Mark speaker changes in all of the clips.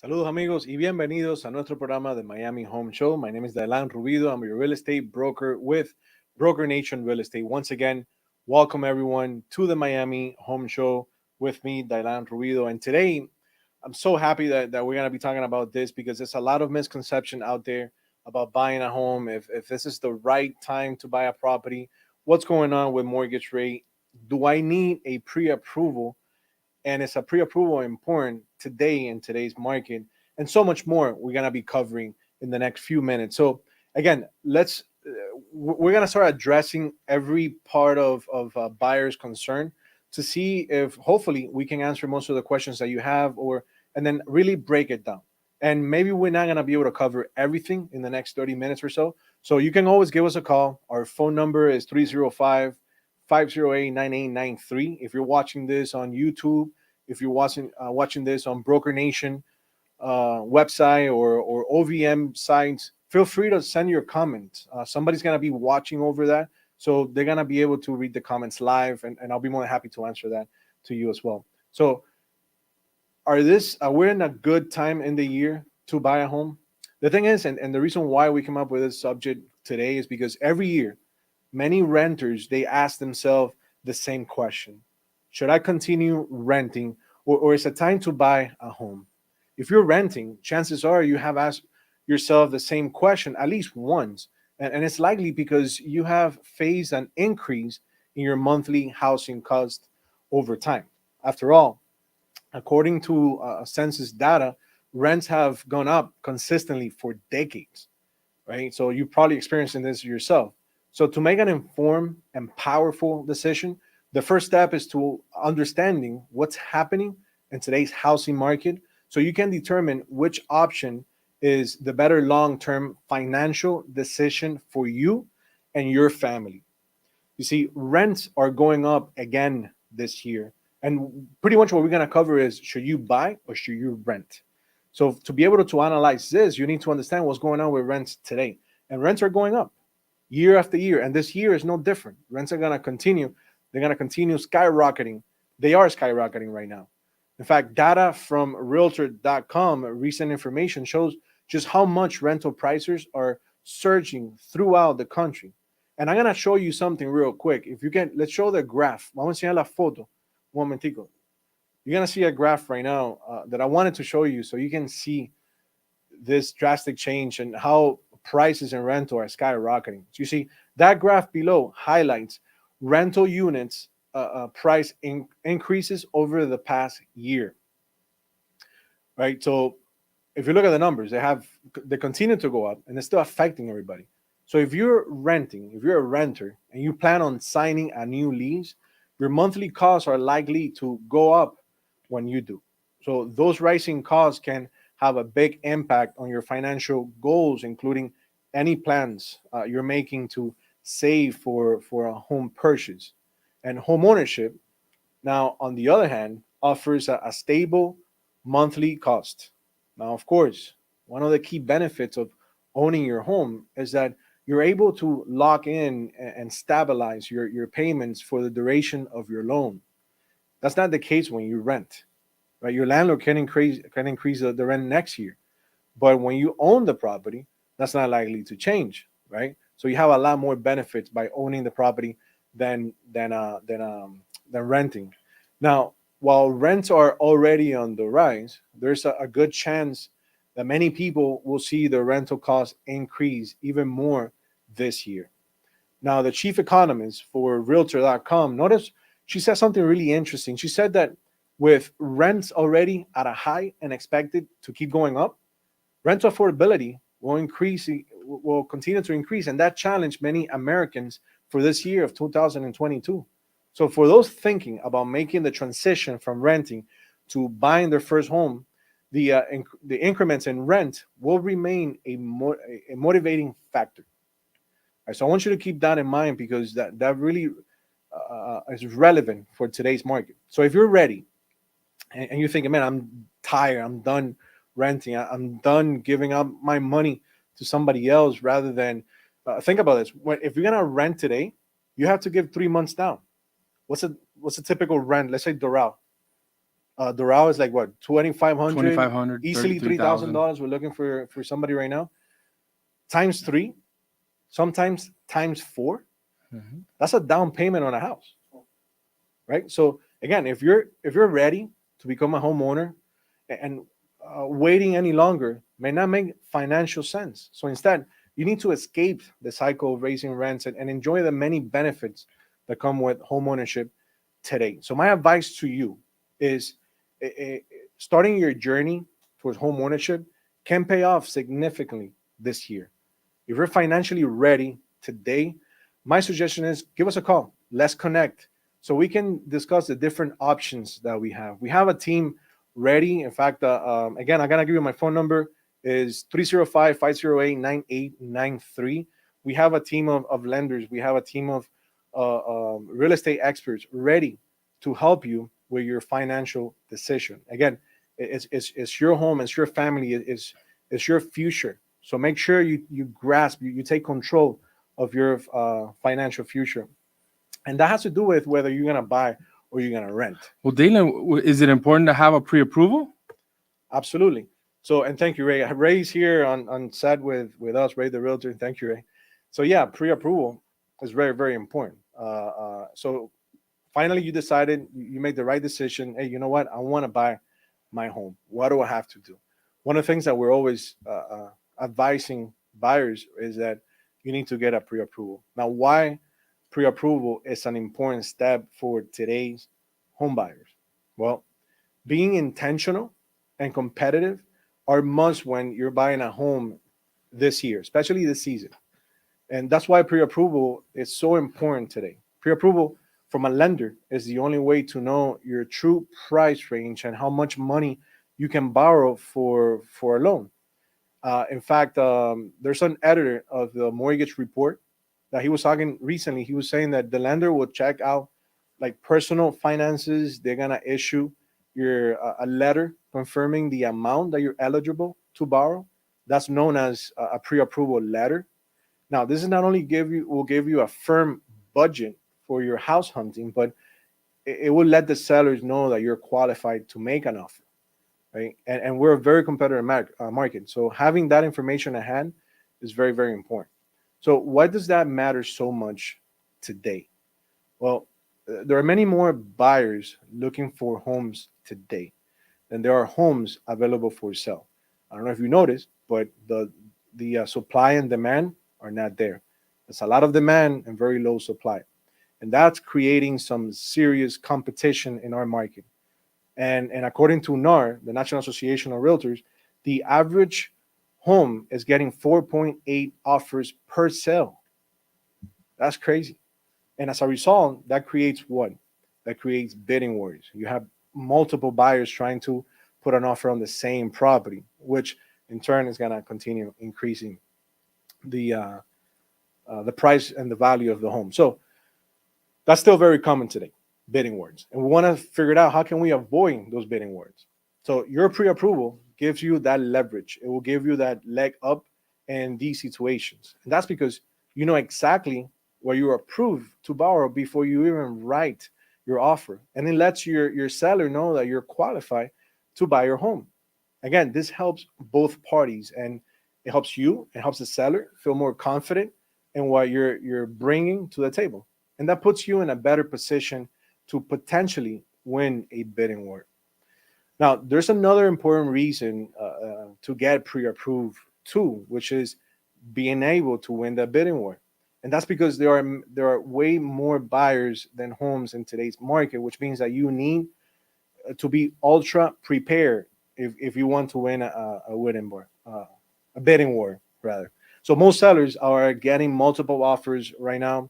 Speaker 1: Saludos amigos y bienvenidos a nuestro programa de Miami Home Show. My name is Daylan Rubido. I'm your real estate broker with Broker Nation Real Estate. Once again, welcome everyone to the Miami Home Show with me, Daylan Rubido. And today, I'm so happy that we're going to be talking about this because there's a lot of misconception out there about buying a home, if this is the right time to buy a property, what's going on with mortgage rate, do I need a pre-approval, and it's a pre-approval important today in today's market, and so much more we're going to be covering in the next few minutes. So again, we're going to start addressing every part of buyer's concern to see if hopefully we can answer most of the questions that you have, or and then really break it down. And maybe we're not going to be able to cover everything in the next 30 minutes or so, so you can always give us a call. Our phone number is 305-508-9893. If you're watching this on YouTube, if you're watching this on Broker Nation website or OVM sites, feel free to send your comments. Somebody's gonna be watching over that, so they're gonna be able to read the comments live, and I'll be more than happy to answer that to you as well. So, we're in a good time in the year to buy a home? The thing is, and the reason why we came up with this subject today is because every year many renters, they ask themselves the same question: should I continue renting, or is it time to buy a home? If you're renting, chances are you have asked yourself the same question at least once, and it's likely because you have faced an increase in your monthly housing cost over time. After all, according to census data, rents have gone up consistently for decades, right? So you're probably experiencing this yourself. So to make an informed and powerful decision, the first step is to understanding what's happening in today's housing market, so you can determine which option is the better long-term financial decision for you and your family. You see, rents are going up again this year. And pretty much what we're going to cover is, should you buy or should you rent? So to be able to analyze this, you need to understand what's going on with rents today. And rents are going up year after year. And this year is no different. Rents are going to continue. They're going to continue skyrocketing. They are skyrocketing right now. In fact, data from Realtor.com, recent information shows just how much rental prices are surging throughout the country. And I'm going to show you something real quick. If you can, let's show the graph. Vamos a enseñar la foto. Un momentico. You're going to see a graph right now that I wanted to show you so you can see this drastic change and how prices in rental are skyrocketing. So you see that graph below highlights rental units price increases over the past year, right? So if you look at the numbers, they continue to go up, and it's still affecting everybody. So if you're renting, if you're a renter and you plan on signing a new lease, your monthly costs are likely to go up when you do. So those rising costs can have a big impact on your financial goals, including any plans you're making to save for a home purchase. And home ownership, now, on the other hand, offers a stable monthly cost. Now, of course, one of the key benefits of owning your home is that you're able to lock in and stabilize your payments for the duration of your loan. That's not the case when you rent, right? Your landlord can increase the rent next year, but when you own the property, that's not likely to change, right? So you have a lot more benefits by owning the property than renting. Now, while rents are already on the rise, there's a good chance that many people will see the rental costs increase even more this year. Now, the chief economist for Realtor.com, notice she said something really interesting. She said that with rents already at a high and expected to keep going up, rental affordability will continue to increase, and that challenged many Americans for this year of 2022. So for those thinking about making the transition from renting to buying their first home, the increments in rent will remain a motivating factor. All right, so I want you to keep that in mind because that really is relevant for today's market. So if you're ready and you're thinking, man, I'm tired, I'm done renting, I'm done giving up my money to somebody else rather than think about this. If you're gonna rent today, you have to give 3 months down. What's a typical rent? Let's say Doral. Doral is like what, 2,500,
Speaker 2: 2,500,
Speaker 1: easily
Speaker 2: 33,000.
Speaker 1: $3,000. We're looking for somebody right now, times three, sometimes times four.
Speaker 2: Mhm.
Speaker 1: That's a down payment on a house, right? So again, if you're ready to become a homeowner, and waiting any longer may not make financial sense. So instead, you need to escape the cycle of raising rents, and enjoy the many benefits that come with homeownership today. So my advice to you is, eh, eh, starting your journey towards homeownership can pay off significantly this year. If you're financially ready today, my suggestion is give us a call. Let's connect so we can discuss the different options that we have. We have a team ready. In fact, again, I'm going to give you my phone number is 305-508-9893. We have a team of lenders. We have a team of real estate experts ready to help you with your financial decision. Again, it's your home, it's your family, it's your future. So make sure you grasp, you take control of your financial future. And that has to do with whether you're going to buy or you're going to rent.
Speaker 2: Well, Daylan, is it important to have a pre-approval?
Speaker 1: Absolutely. So, and thank you, Ray. Ray's here on set with us, Ray the realtor. Thank you, Ray. So yeah, pre-approval is very, very important. So finally you decided, you made the right decision. Hey, you know what? I want to buy my home. What do I have to do? One of the things that we're always advising buyers is that you need to get a pre-approval. Now, why pre-approval is an important step for today's home buyers? Well, being intentional and competitive are must when you're buying a home this year, especially this season. And that's why pre-approval is so important today. Pre-approval from a lender is the only way to know your true price range and how much money you can borrow for a loan. In fact, there's an editor of the mortgage report that he was talking recently. He was saying that the lender will check out like personal finances. They're gonna issue your a letter confirming the amount that you're eligible to borrow. That's known as a pre-approval letter. Now, this is not only give you a firm budget for your house hunting, but it will let the sellers know that you're qualified to make an offer, right? And we're a very competitive market, so having that information at hand is very, very important. So, why does that matter so much today? Well, there are many more buyers looking for homes today than there are homes available for sale. I don't know if you noticed, but the supply and demand are not there. There's a lot of demand and very low supply, and that's creating some serious competition in our market. And according to NAR, the National Association of Realtors, the average home is getting 4.8 offers per sale. That's crazy. And as a result, that creates what? That creates bidding wars. You have multiple buyers trying to put an offer on the same property, which in turn is going to continue increasing the the price and the value of the home. So that's still very common today, bidding wars. And we want to figure out how can we avoid those bidding wars. So your pre-approval gives you that leverage. It will give you that leg up in these situations. And that's because you know exactly what you're approved to borrow before you even write your offer. And it lets your seller know that you're qualified to buy your home. Again, this helps both parties, and it helps you, it helps the seller feel more confident in what you're bringing to the table. And that puts you in a better position to potentially win a bidding war. Now, there's another important reason to get pre-approved too, which is being able to win the bidding war. And that's because there are way more buyers than homes in today's market, which means that you need to be ultra prepared if you want to win a bidding war, a bidding war rather. So most sellers are getting multiple offers right now.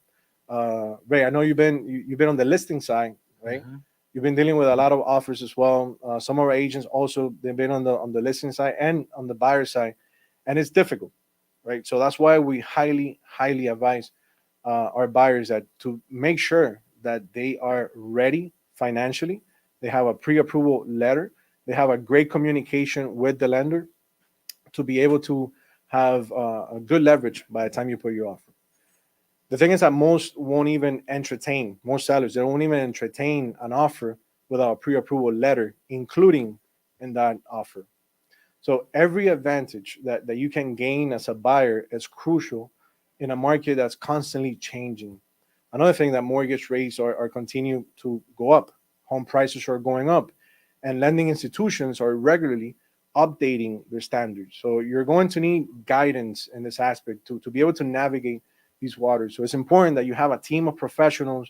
Speaker 1: Ray, I know you've been on the listing side, right?
Speaker 2: Mhm.
Speaker 1: You've been dealing with a lot of offers as well. Some of our agents also they've been on the listing side and on the buyer side, and it's difficult, right? So that's why we highly advise our buyers that to make sure that they are ready financially, they have a pre-approval letter, they have a great communication with the lender to be able to have a good leverage by the time you put your offer. The thing is that most won't even entertain, most sellers, they won't even entertain an offer without a pre-approval letter, including in that offer. So every advantage that you can gain as a buyer is crucial in a market that's constantly changing. Another thing that mortgage rates are continue to go up, home prices are going up, and lending institutions are regularly updating their standards. So you're going to need guidance in this aspect to be able to navigate these waters. So it's important that you have a team of professionals,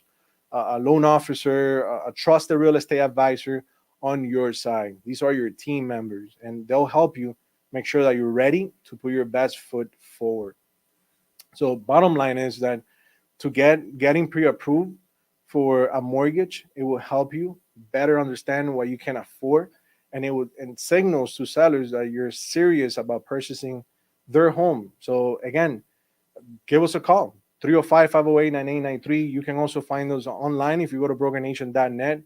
Speaker 1: a loan officer, a trusted real estate advisor on your side. These are your team members, and they'll help you make sure that you're ready to put your best foot forward. So bottom line is that to getting pre-approved for a mortgage, it will help you better understand what you can afford, and it would and signals to sellers that you're serious about purchasing their home. So again, give us a call, 305-508-9893. You can also find us online if you go to brokernation.net.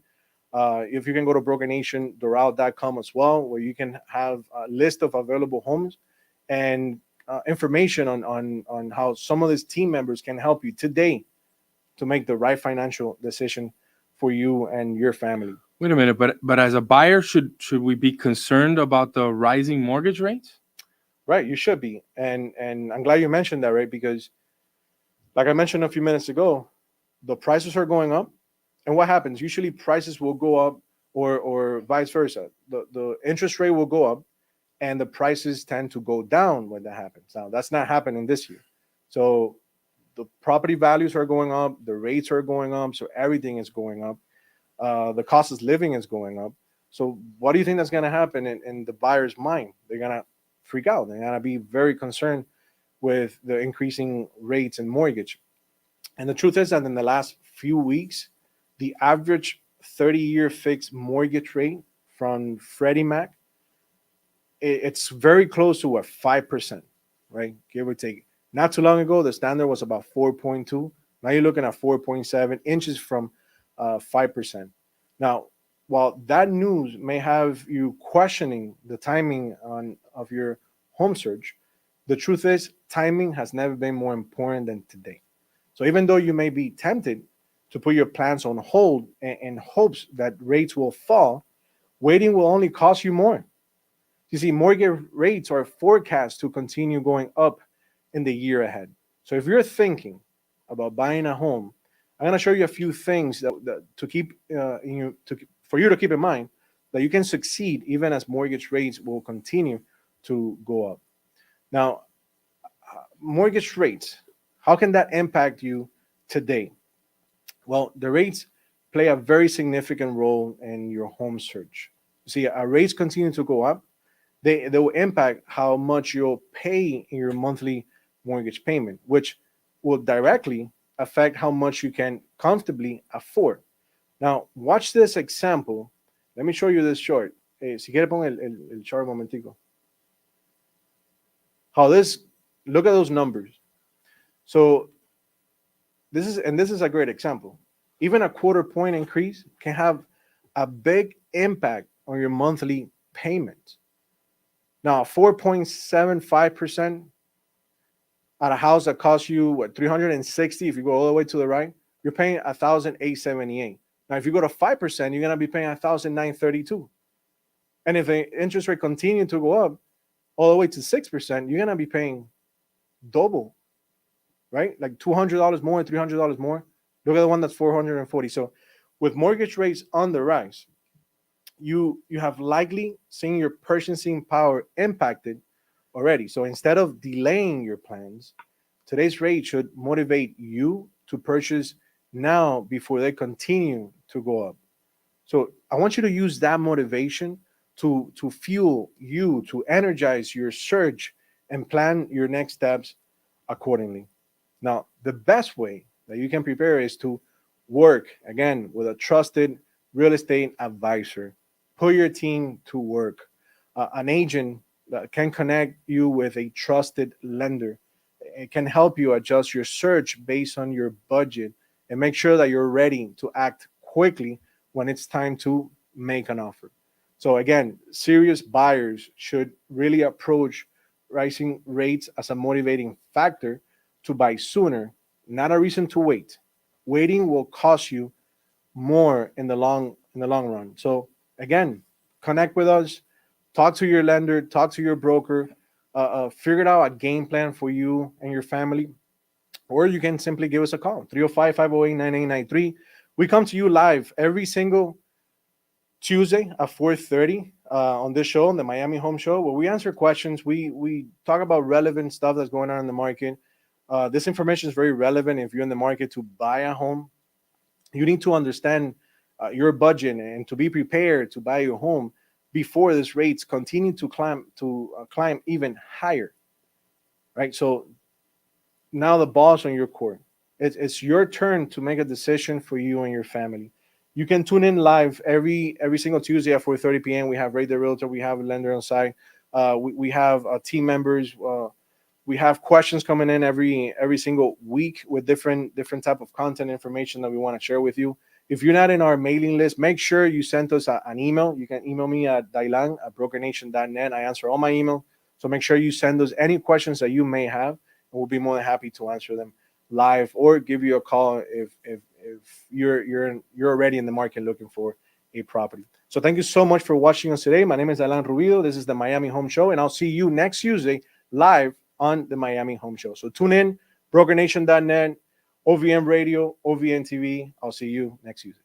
Speaker 1: If you can go to brokernationdoral.com as well, where you can have a list of available homes and information on how some of these team members can help you today to make the right financial decision for you and your family.
Speaker 2: Wait a minute, but as a buyer, should we be concerned about the rising mortgage rates?
Speaker 1: Right, you should be, and I'm glad you mentioned that, right? Because like I mentioned a few minutes ago, the prices are going up, and what happens? Usually, prices will go up, or vice versa. The interest rate will go up, and the prices tend to go down when that happens. Now, that's not happening this year. So the property values are going up, the rates are going up, so everything is going up. The cost of living is going up. So what do you think that's going to happen in the buyer's mind? They're going to freak out. They're going to be very concerned with the increasing rates and mortgage. And the truth is that in the last few weeks, the average 30-year fixed mortgage rate from Freddie Mac, it's very close to a 5%, right? Give or take. Not too long ago, the standard was about 4.2. Now you're looking at 4.7 inches from 5%. Now, while that news may have you questioning the timing of your home search, the truth is timing has never been more important than today. So even though you may be tempted to put your plans on hold in hopes that rates will fall, waiting will only cost you more. You see, mortgage rates are forecast to continue going up in the year ahead. So if you're thinking about buying a home, I'm going to show you a few things that to keep for you to keep in mind that you can succeed even as mortgage rates will continue to go up. Now, mortgage rates, how can that impact you today? Well, the rates play a very significant role in your home search. See, as rates continue to go up, they will impact how much you'll pay in your monthly mortgage payment, which will directly affect how much you can comfortably afford. Now, watch this example. Let me show you this chart. Si quiere pon el chart un momentico. Look at those numbers. So this is a great example. Even a quarter point increase can have a big impact on your monthly payments. Now, 4.75% at a house that costs you what 360, if you go all the way to the right, you're paying 1,878. Now, if you go to 5%, you're gonna be paying 1,932. And if the interest rate continue to go up all the way to 6%, you're gonna be paying double, right? Like $200 more, $300 more. Look at the one that's 440. So, with mortgage rates on the rise, you have likely seen your purchasing power impacted already. So instead of delaying your plans, today's rate should motivate you to purchase now before they continue to go up. So I want you to use that motivation to fuel you, to energize your search and plan your next steps accordingly. Now, the best way that you can prepare is to work again with a trusted real estate advisor. Put your team to work. An agent that can connect you with a trusted lender. It can help you adjust your search based on your budget and make sure that you're ready to act quickly when it's time to make an offer. So again, serious buyers should really approach rising rates as a motivating factor to buy sooner, not a reason to wait. Waiting will cost you more in the long in the long run. So again, connect with us, talk to your lender, talk to your broker, figure out a game plan for you and your family, or you can simply give us a call 305 508 9893. We come to you live every single Tuesday at 4:30 on this show, on the Miami Home Show, where we answer questions. We talk about relevant stuff that's going on in the market. This information is very relevant if you're in the market to buy a home. You need to understand your budget and to be prepared to buy your home before these rates continue to climb even higher, right? So now the ball's on your court. It's your turn to make a decision for you and your family. You can tune in live every single Tuesday at 4:30 p.m. We have Ray the Realtor, we have a lender on site, we have team members. We have questions coming in every single week with different type of content information that we want to share with you. If you're not in our mailing list, make sure you send us an email. You can email me at Daylan at brokernation.net. I answer all my email. So make sure you send us any questions that you may have, and we'll be more than happy to answer them live or give you a call if you're already in the market looking for a property. So thank you so much for watching us today. My name is Daylan Rubido. This is the Miami Home Show, and I'll see you next Tuesday live on the Miami Home Show. So tune in, brokernation.net, OVM Radio, OVN TV. I'll see you next Tuesday.